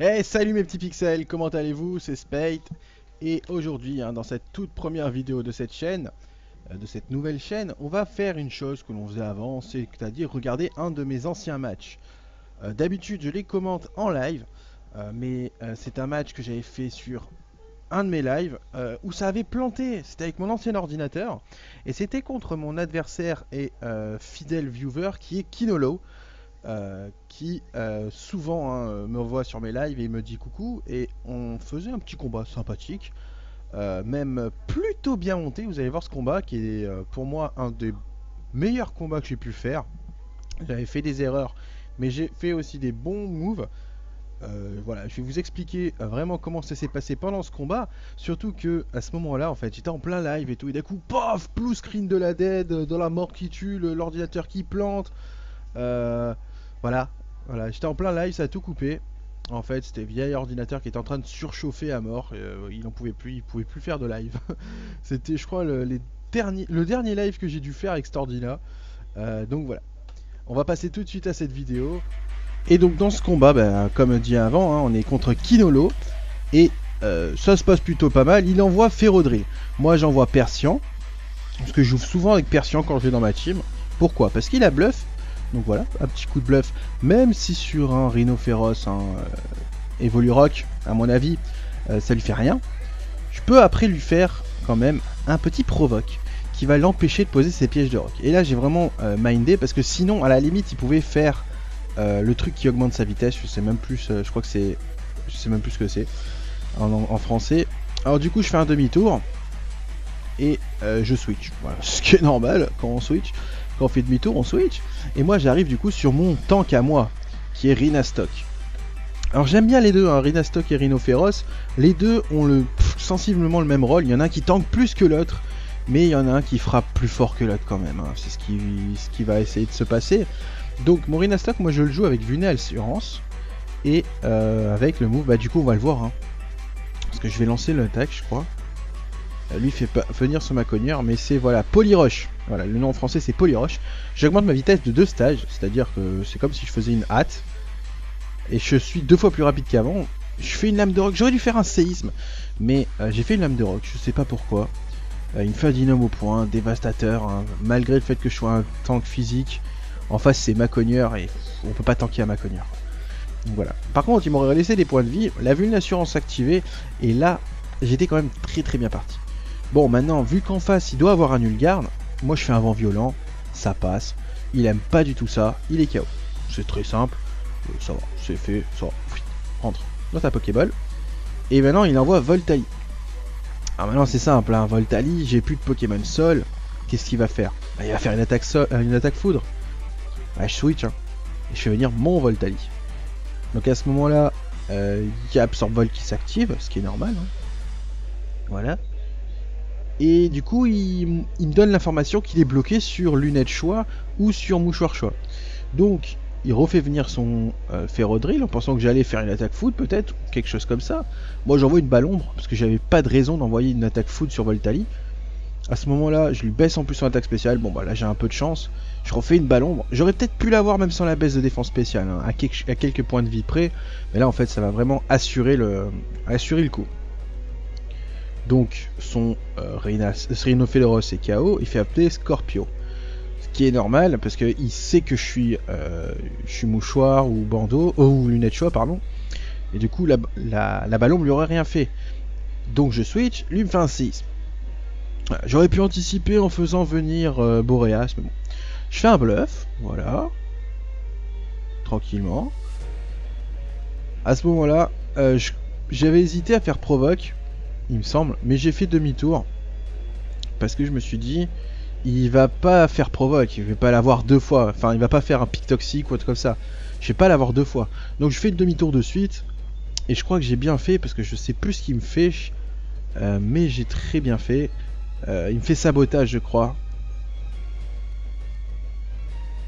Hey, salut mes petits pixels, comment allez-vous? C'est Spade. Et aujourd'hui, dans cette toute première vidéo de cette chaîne, de cette nouvelle chaîne, on va faire une chose que l'on faisait avant, c'est-à-dire regarder un de mes anciens matchs. D'habitude, je les commente en live, mais c'est un match que j'avais fait sur un de mes lives où ça avait planté. C'était avec mon ancien ordinateur et c'était contre mon adversaire et fidèle viewer qui est Kinolo. Qui souvent me voit sur mes lives et me dit coucou, et on faisait un petit combat sympathique, même plutôt bien monté. Vous allez voir ce combat qui est pour moi un des meilleurs combats que j'ai pu faire. J'avais fait des erreurs mais j'ai fait aussi des bons moves. Voilà, je vais vous expliquer vraiment comment ça s'est passé pendant ce combat. Surtout que à ce moment là en fait j'étais en plein live et tout, et d'un coup paf, blue screen de la dead, dans la mort qui tue, l'ordinateur qui plante. Voilà, j'étais en plein live, ça a tout coupé. En fait, c'était vieil ordinateur qui était en train de surchauffer à mort. Il en pouvait plus, il pouvait plus faire de live. C'était, je crois, le dernier live que j'ai dû faire avec cet ordi-là. Donc voilà, on va passer tout de suite à cette vidéo. Et donc dans ce combat, comme dit avant, on est contre Kinolo. Et ça se passe plutôt pas mal. Il envoie Ferrodrill. Moi j'envoie Persian. Parce que je joue souvent avec Persian quand je vais dans ma team. Pourquoi? Parce qu'il a bluff. Donc voilà, un petit coup de bluff. Même si sur un Rhino féroce, Evolurock, à mon avis, ça lui fait rien. Je peux après lui faire quand même un petit provoque qui va l'empêcher de poser ses pièges de rock. Et là j'ai vraiment mindé, parce que sinon à la limite il pouvait faire le truc qui augmente sa vitesse. Je sais même plus, je crois que c'est, je sais même plus ce que c'est en français. Alors du coup je fais un demi-tour et je switch. Voilà, ce qui est normal quand on switch. Quand on fait demi-tour, on switch. Et moi j'arrive du coup sur mon tank à moi, qui est Rhinastock. Alors j'aime bien les deux, Rhinastock et Rhino Féroce. Les deux ont sensiblement le même rôle. Il y en a un qui tank plus que l'autre, mais il y en a un qui frappe plus fort que l'autre quand même. C'est ce qui va essayer de se passer. Donc mon Rhinastock, moi je le joue avec Vuné Assurance. Et avec le move, du coup on va le voir. Parce que je vais lancer l'attaque, je crois. Lui fait pas venir son Maconière, mais c'est voilà, Polyrush. Voilà, le nom en français c'est Polyrush. J'augmente ma vitesse de 2 stages, c'est-à-dire que c'est comme si je faisais une hâte. Et je suis 2 fois plus rapide qu'avant. Je fais une lame de rock, j'aurais dû faire un séisme, mais j'ai fait une lame de rock, je sais pas pourquoi. Il me fait un dinôme au point, dévastateur, malgré le fait que je sois un tank physique. En face c'est Maconière et on peut pas tanker à Maconière. Donc voilà. Par contre, il m'aurait laissé des points de vie, la vulne assurance activée, et là j'étais quand même très bien parti. Bon, maintenant, vu qu'en face il doit avoir un Nulgarde, moi je fais un vent violent, ça passe. Il aime pas du tout ça, il est KO. C'est très simple, ça va, c'est fait, ça va, rentre dans ta Pokéball. Et maintenant il envoie Voltali. Alors maintenant c'est simple, Voltali, j'ai plus de Pokémon sol, qu'est-ce qu'il va faire? Il va faire une attaque foudre. Je switch, et je fais venir mon Voltali. Donc à ce moment là, il y a Absorb Vol qui s'active, ce qui est normal. Voilà. Et du coup, il me donne l'information qu'il est bloqué sur Lunette Choix ou sur Mouchoir Choix. Donc, il refait venir son Ferrodrill en pensant que j'allais faire une attaque foudre, peut-être, quelque chose comme ça. Moi, j'envoie une balle ombre, parce que j'avais pas de raison d'envoyer une attaque foudre sur Voltali. À ce moment-là, je lui baisse en plus son attaque spéciale. Bon, là, j'ai un peu de chance. Je refais une balle ombre. J'aurais peut-être pu l'avoir même sans la baisse de défense spéciale, à quelques points de vie près. Mais là, en fait, ça va vraiment assurer le coup. Donc son Rhinophéloros est KO, il fait appeler Scorpio. Ce qui est normal parce qu'il sait que je suis mouchoir ou bandeau, ou lunette choix, pardon. Et du coup la ballon lui aurait rien fait. Donc je switch, lui me fait un 6. J'aurais pu anticiper en faisant venir Boreas, mais bon. Je fais un bluff, voilà. Tranquillement. À ce moment là, j'avais hésité à faire provoque, il me semble, mais j'ai fait demi-tour parce que je me suis dit il va pas faire provoque, il va pas l'avoir 2 fois, enfin il va pas faire un pic toxique ou autre comme ça, je vais pas l'avoir 2 fois, donc je fais demi-tour de suite et je crois que j'ai bien fait parce que je sais plus ce qu'il me fait, mais j'ai très bien fait. Il me fait sabotage, je crois,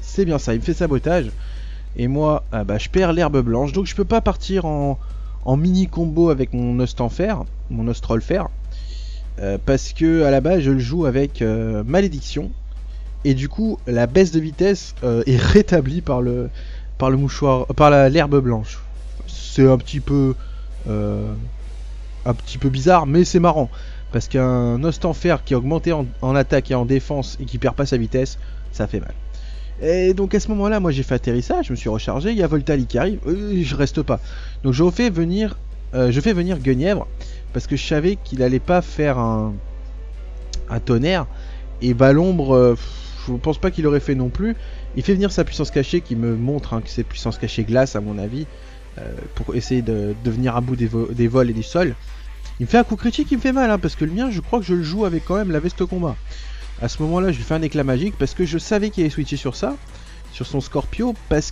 c'est bien ça, il me fait sabotage et moi je perds l'herbe blanche, donc je peux pas partir en mini combo avec mon Ostenfer, mon Ostrolfer, parce que à la base je le joue avec Malédiction, et du coup la baisse de vitesse est rétablie par le mouchoir, par l'herbe blanche. c'est un petit peu bizarre, mais c'est marrant. Parce qu'un Ostenfer qui est augmenté en attaque et en défense et qui perd pas sa vitesse, ça fait mal. Et donc à ce moment-là, moi j'ai fait atterrissage, je me suis rechargé, il y a Voltali qui arrive, je reste pas. Donc je fais venir Guenièvre, parce que je savais qu'il allait pas faire un tonnerre. Et Balombre, je pense pas qu'il aurait fait non plus. Il fait venir sa puissance cachée qui me montre que c'est puissance cachée glace à mon avis. Pour essayer de venir à bout des vols et des sols. Il me fait un coup critique qui me fait mal, hein, parce que le mien, je crois que je le joue avec quand même la veste combat. À ce moment-là, je lui fais un éclat magique parce que je savais qu'il allait switcher sur ça, sur son Scorpio, parce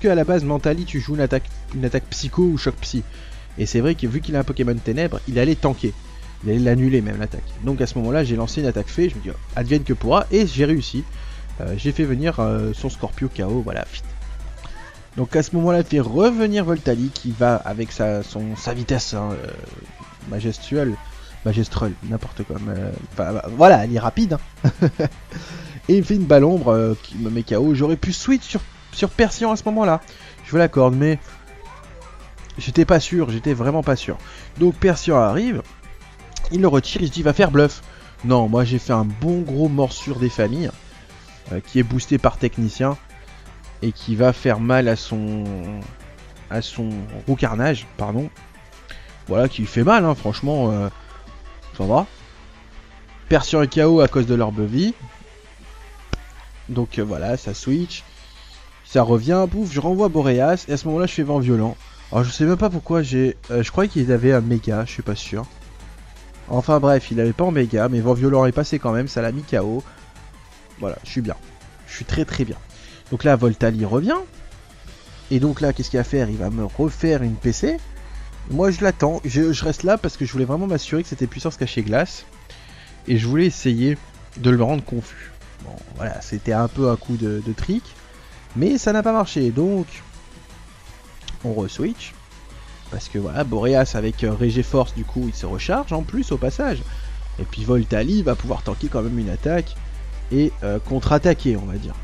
que à la base, Mentally, tu joues une attaque psycho ou choc psy. Et c'est vrai que vu qu'il a un Pokémon ténèbres, il allait tanker. Il allait l'annuler même l'attaque. Donc à ce moment-là, j'ai lancé une attaque fée, je me dis, oh, advienne que pourra, et j'ai réussi. J'ai fait venir son Scorpio KO, voilà. Donc à ce moment-là, il fait revenir Voltali qui va avec sa vitesse majestueuse, n'importe quoi. Voilà, elle est rapide. Hein. Et il fait une Balombre qui me met KO. J'aurais pu switch sur Persian à ce moment-là. Je vous l'accorde, mais j'étais pas sûr, j'étais vraiment pas sûr. Donc Persian arrive, il le retire, il se dit va faire bluff. Non, moi j'ai fait un bon gros morsure des familles qui est boosté par technicien. Et qui va faire mal à son roux carnage, pardon. Voilà, qui fait mal, hein, franchement, ça va. Persian et KO à cause de leur vie. Donc voilà, ça switch. Ça revient, pouf, je renvoie Boreas, et à ce moment-là, je fais vent violent. Alors je sais même pas pourquoi j'ai... je croyais qu'il avait un méga, je suis pas sûr. Enfin bref, il avait pas en méga, mais vent violent est passé quand même, ça l'a mis KO. Voilà, je suis bien. Je suis très très bien. Donc là, Voltali revient. Et donc là, qu'est-ce qu'il va faire? Il va me refaire une PC. Moi, je l'attends. Je reste là parce que je voulais vraiment m'assurer que c'était puissance cachée glace. Et je voulais essayer de le rendre confus. Bon, voilà, c'était un peu un coup de trick. Mais ça n'a pas marché. Donc, on re-switch. Parce que voilà, Boreas avec Régé Force, du coup, il se recharge en plus au passage. Et puis Voltali va pouvoir tanker quand même une attaque. Et contre-attaquer, on va dire.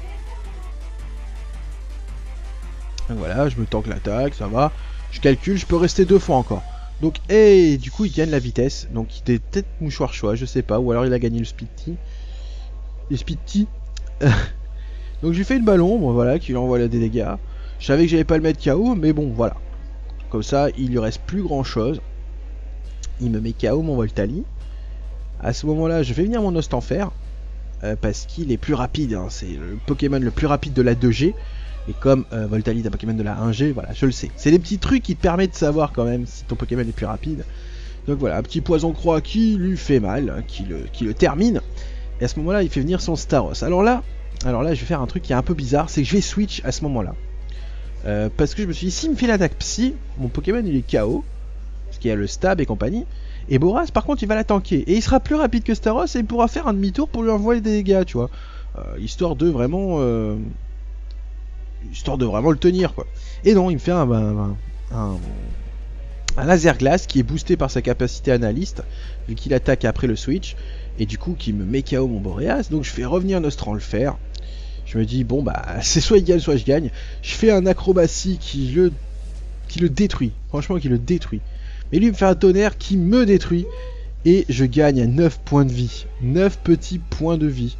Donc voilà, je me tank l'attaque, ça va. Je calcule, je peux rester 2 fois encore. Donc, et du coup, il gagne la vitesse. Donc, il était peut-être mouchoir choix, je sais pas. Ou alors, il a gagné le speed tea. Donc, j'ai fait une Balombre, voilà, qui lui envoie les dégâts. Je savais que j'allais pas le mettre KO, mais bon, voilà. Comme ça, il lui reste plus grand chose. Il me met KO mon Voltali. À ce moment-là, je fais venir mon Ostenfer. Parce qu'il est plus rapide. Hein. C'est le Pokémon le plus rapide de la 2G. Et comme Voltali est un Pokémon de la 1G, voilà, je le sais. C'est des petits trucs qui te permettent de savoir quand même si ton Pokémon est plus rapide. Donc voilà, un petit poison croix qui lui fait mal, hein, qui le termine. Et à ce moment-là, il fait venir son Staros. Alors là, je vais faire un truc qui est un peu bizarre, c'est que je vais switch à ce moment-là. Parce que je me suis dit, s'il me fait l'attaque psy, mon Pokémon il est KO. Parce qu'il y a le stab et compagnie. Et Boras, par contre, il va la tanker. Et il sera plus rapide que Staros et il pourra faire un demi-tour pour lui envoyer des dégâts, tu vois. Histoire de vraiment le tenir, quoi. Et non, il me fait un laser glace qui est boosté par sa capacité analyste, vu qu'il attaque après le switch, et du coup qui me met KO mon Boreas. Donc je fais revenir Nostranfer. Je me dis, bon bah, c'est soit il gagne, soit je gagne. Je fais un acrobatie qui le détruit. Franchement, qui le détruit. Mais lui, il me fait un tonnerre qui me détruit. Et je gagne à 9 points de vie. 9 petits points de vie.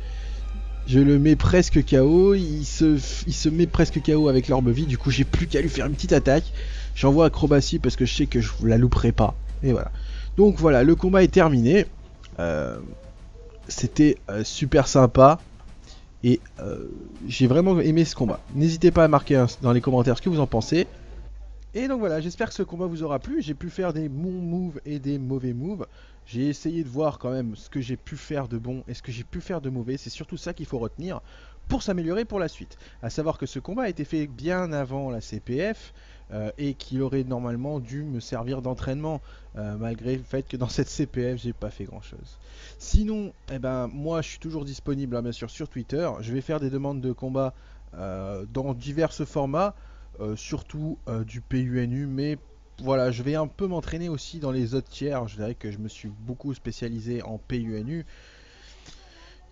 Je le mets presque KO, il se met presque KO avec l'orbe vie, du coup j'ai plus qu'à lui faire une petite attaque. J'envoie acrobatie parce que je sais que je la louperai pas. Et voilà. Donc voilà, le combat est terminé. C'était super sympa. Et j'ai vraiment aimé ce combat. N'hésitez pas à marquer dans les commentaires ce que vous en pensez. Et donc voilà, j'espère que ce combat vous aura plu. J'ai pu faire des bons moves et des mauvais moves. J'ai essayé de voir quand même ce que j'ai pu faire de bon et ce que j'ai pu faire de mauvais. C'est surtout ça qu'il faut retenir pour s'améliorer pour la suite. A savoir que ce combat a été fait bien avant la CPF et qu'il aurait normalement dû me servir d'entraînement malgré le fait que dans cette CPF j'ai pas fait grand chose. Sinon, eh ben, moi je suis toujours disponible hein, bien sûr sur Twitter. Je vais faire des demandes de combat dans divers formats. Surtout du PUNU, mais voilà, je vais un peu m'entraîner aussi dans les autres tiers. Je dirais que je me suis beaucoup spécialisé en PUNU.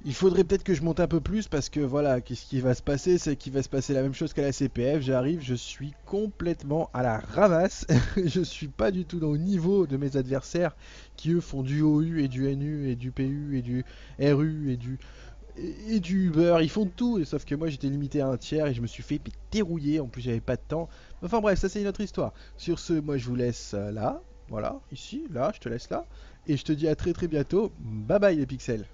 Il faudrait peut-être que je monte un peu plus parce que voilà, qu'est-ce qui va se passer, c'est qu'il va se passer la même chose qu'à la CPF. J'arrive, je suis complètement à la ramasse. Je suis pas du tout au niveau de mes adversaires qui eux font du OU et du NU et du PU et du RU et du Uber. Ils font tout, sauf que moi j'étais limité à un tiers et je me suis fait dérouiller. En plus j'avais pas de temps. Enfin bref, ça c'est une autre histoire. Sur ce, moi je vous laisse là, voilà, ici, là, je te laisse là, et je te dis à très très bientôt. Bye bye les pixels.